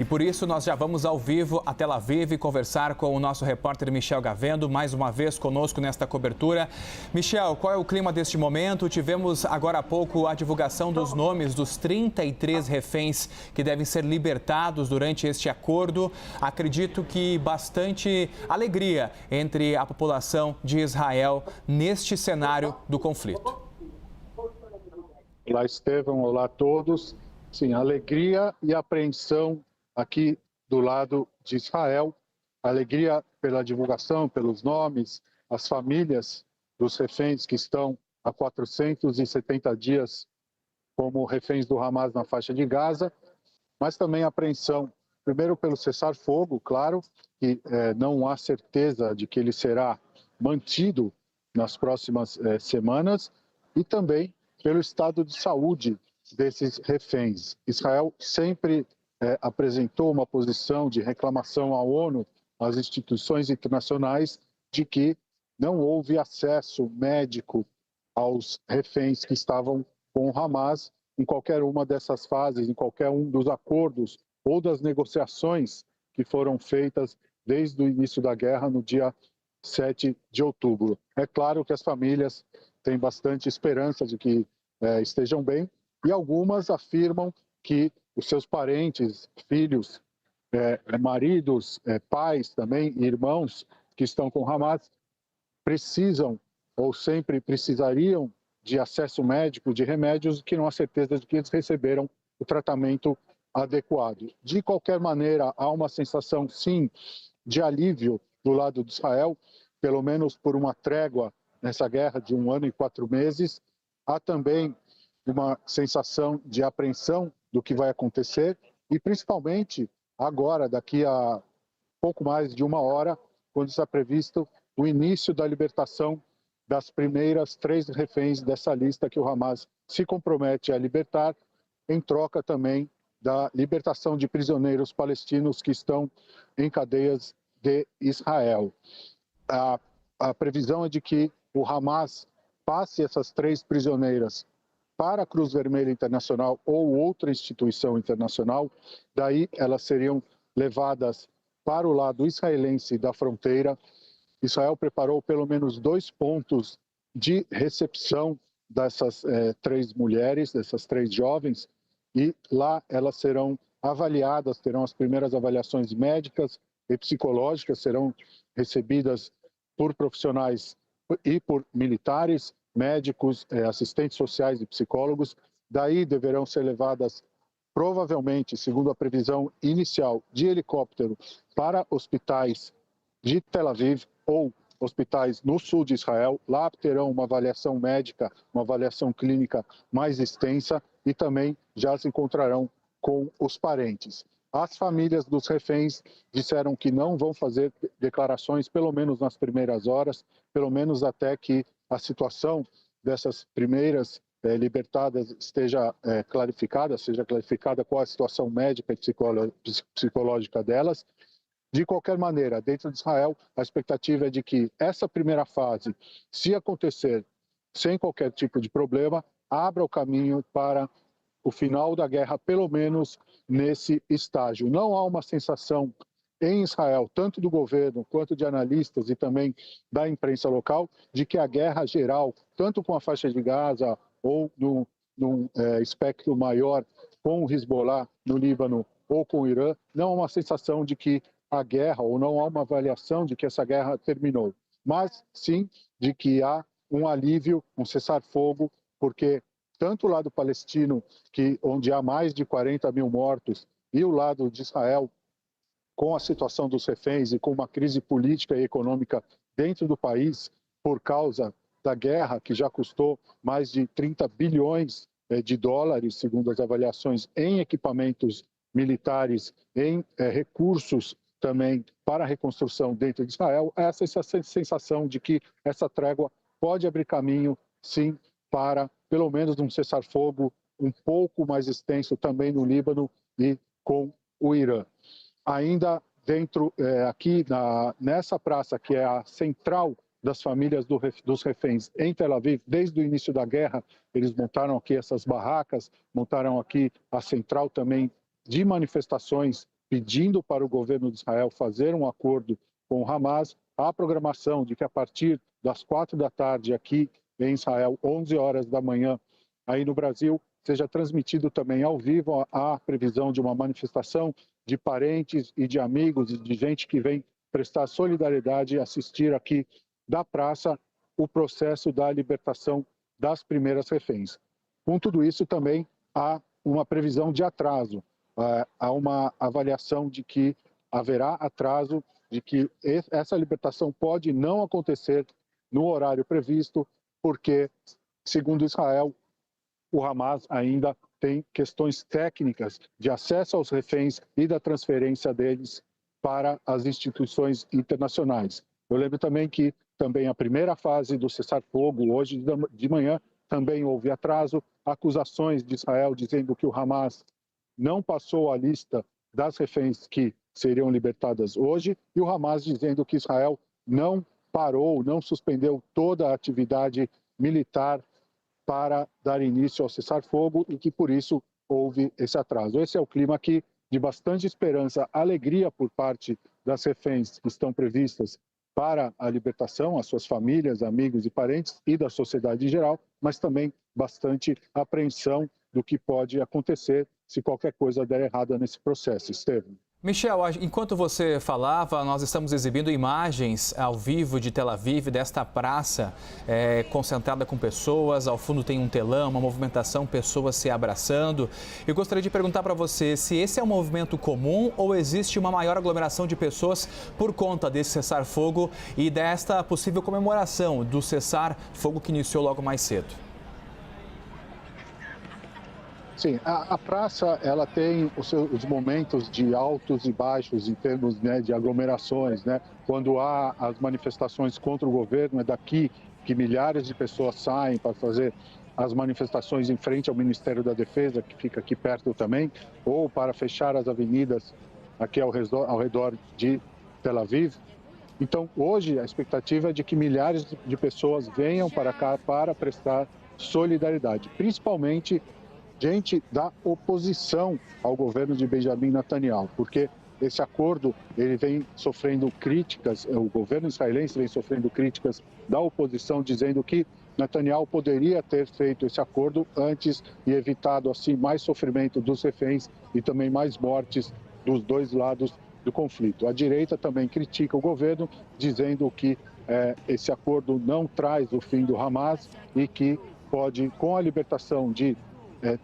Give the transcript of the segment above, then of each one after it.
E por isso nós já vamos ao vivo a Tel Aviv conversar com o nosso repórter Michel Gavendo, mais uma vez conosco nesta cobertura. Michel, qual é o clima deste momento? Tivemos agora há pouco a divulgação dos nomes dos 33 reféns que devem ser libertados durante este acordo. Acredito que bastante alegria entre a população de Israel neste cenário do conflito. Olá, Estevão. Olá a todos. Sim, alegria e apreensão aqui do lado de Israel. Alegria pela divulgação, pelos nomes, as famílias dos reféns que estão há 470 dias como reféns do Hamas na faixa de Gaza, mas também apreensão, primeiro pelo cessar-fogo, claro, que não há certeza de que ele será mantido nas próximas semanas, e também pelo estado de saúde desses reféns. Israel sempre apresentou uma posição de reclamação à ONU, às instituições internacionais, de que não houve acesso médico aos reféns que estavam com o Hamas em qualquer uma dessas fases, em qualquer um dos acordos ou das negociações que foram feitas desde o início da guerra, no dia 7 de outubro. É claro que as famílias têm bastante esperança de que estejam bem, e algumas afirmam que os seus parentes, filhos, maridos, pais também, irmãos que estão com Hamas, precisam ou sempre precisariam de acesso médico, de remédios, que não há certeza de que eles receberam o tratamento adequado. De qualquer maneira, há uma sensação, sim, de alívio do lado de Israel, pelo menos por uma trégua nessa guerra de 1 ano e 4 meses. Há também uma sensação de apreensão do que vai acontecer e, principalmente, agora, daqui a pouco mais de 1 hora, quando está previsto o início da libertação das primeiras 3 reféns dessa lista que o Hamas se compromete a libertar, em troca também da libertação de prisioneiros palestinos que estão em cadeias de Israel. A previsão é de que o Hamas passe essas 3 prisioneiras para a Cruz Vermelha Internacional ou outra instituição internacional, daí elas seriam levadas para o lado israelense da fronteira. Israel preparou pelo menos 2 pontos de recepção dessas 3 mulheres, dessas 3 jovens, e lá elas serão avaliadas, terão as primeiras avaliações médicas e psicológicas, serão recebidas por profissionais e por militares, médicos, assistentes sociais e psicólogos. Daí deverão ser levadas, provavelmente, segundo a previsão inicial, de helicóptero para hospitais de Tel Aviv ou hospitais no sul de Israel. Lá terão uma avaliação médica, uma avaliação clínica mais extensa, e também já se encontrarão com os parentes. As famílias dos reféns disseram que não vão fazer declarações, pelo menos nas primeiras horas, pelo menos até que a situação dessas primeiras libertadas esteja clarificada, seja clarificada qual a situação médica e psicológica delas. De qualquer maneira, dentro de Israel, a expectativa é de que essa primeira fase, se acontecer sem qualquer tipo de problema, abra o caminho para o final da guerra, pelo menos nesse estágio. Não há uma sensação em Israel, tanto do governo quanto de analistas e também da imprensa local, de que a guerra geral, tanto com a faixa de Gaza ou num espectro maior com o Hezbollah no Líbano ou com o Irã, não há uma sensação de que a guerra, ou não há uma avaliação de que essa guerra terminou, mas sim de que há um alívio, um cessar-fogo, porque tanto o lado palestino, onde há mais de 40 mil mortos, e o lado de Israel, com a situação dos reféns e com uma crise política e econômica dentro do país, por causa da guerra, que já custou mais de 30 bilhões de dólares, segundo as avaliações, em equipamentos militares, em recursos também para a reconstrução dentro de Israel, essa sensação de que essa trégua pode abrir caminho, sim, para pelo menos um cessar-fogo um pouco mais extenso também no Líbano e com o Irã. Ainda dentro, aqui nessa praça, que é a central das famílias dos reféns em Tel Aviv, desde o início da guerra, eles montaram aqui essas barracas, montaram aqui a central também de manifestações pedindo para o governo de Israel fazer um acordo com o Hamas. Há a programação de que a partir das 4 da tarde aqui em Israel, 11 horas da manhã aí no Brasil, seja transmitido também ao vivo a previsão de uma manifestação de parentes e de amigos e de gente que vem prestar solidariedade e assistir aqui da praça o processo da libertação das primeiras reféns. Com tudo isso também há uma previsão de atraso, há uma avaliação de que haverá atraso, de que essa libertação pode não acontecer no horário previsto, porque, segundo Israel, o Hamas ainda tem questões técnicas de acesso aos reféns e da transferência deles para as instituições internacionais. Eu lembro também que a primeira fase do cessar-fogo, hoje de manhã, também houve atraso, acusações de Israel dizendo que o Hamas não passou a lista das reféns que seriam libertadas hoje, e o Hamas dizendo que Israel não parou, não suspendeu toda a atividade militar para dar início ao cessar-fogo e que, por isso, houve esse atraso. Esse é o clima aqui de bastante esperança, alegria por parte das reféns que estão previstas para a libertação, as suas famílias, amigos e parentes e da sociedade em geral, mas também bastante apreensão do que pode acontecer se qualquer coisa der errada nesse processo. Estevam. Michel, enquanto você falava, nós estamos exibindo imagens ao vivo de Tel Aviv, desta praça concentrada com pessoas. Ao fundo tem um telão, uma movimentação, pessoas se abraçando. Eu gostaria de perguntar para você se esse é um movimento comum ou existe uma maior aglomeração de pessoas por conta desse cessar-fogo e desta possível comemoração do cessar-fogo que iniciou logo mais cedo. Sim, a praça ela tem os momentos de altos e baixos em termos de aglomerações, né? Quando há as manifestações contra o governo, é daqui que milhares de pessoas saem para fazer as manifestações em frente ao Ministério da Defesa, que fica aqui perto também, ou para fechar as avenidas aqui ao redor de Tel Aviv. Então, hoje, a expectativa é de que milhares de pessoas venham para cá para prestar solidariedade, principalmente gente da oposição ao governo de Benjamin Netanyahu, porque esse acordo ele vem sofrendo críticas, o governo israelense vem sofrendo críticas da oposição, dizendo que Netanyahu poderia ter feito esse acordo antes e evitado assim mais sofrimento dos reféns e também mais mortes dos dois lados do conflito. A direita também critica o governo, dizendo que esse acordo não traz o fim do Hamas e que pode, com a libertação de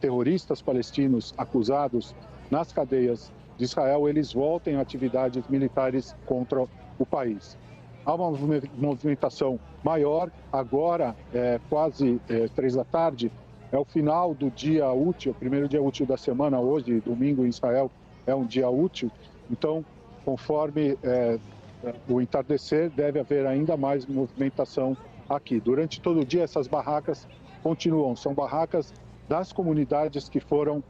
terroristas palestinos acusados nas cadeias de Israel, eles voltem a atividades militares contra o país. Há uma movimentação maior, agora, quase 3 da tarde, é o final do dia útil, o primeiro dia útil da semana, hoje, domingo em Israel, é um dia útil, então, conforme o entardecer, deve haver ainda mais movimentação aqui. Durante todo o dia, essas barracas continuam, são barracas das comunidades que foram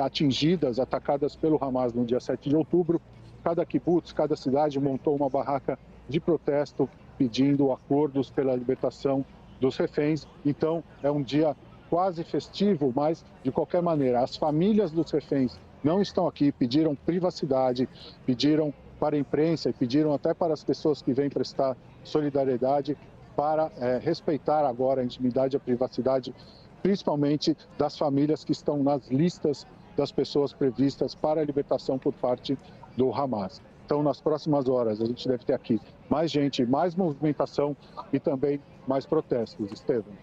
atingidas, atacadas pelo Hamas no dia 7 de outubro. Cada kibbutz, cada cidade montou uma barraca de protesto pedindo acordos pela libertação dos reféns. Então, é um dia quase festivo, mas, de qualquer maneira, as famílias dos reféns não estão aqui, pediram privacidade, pediram para a imprensa e pediram até para as pessoas que vêm prestar solidariedade para respeitar agora a intimidade e a privacidade, principalmente das famílias que estão nas listas das pessoas previstas para a libertação por parte do Hamas. Então, nas próximas horas, a gente deve ter aqui mais gente, mais movimentação e também mais protestos. Estevam.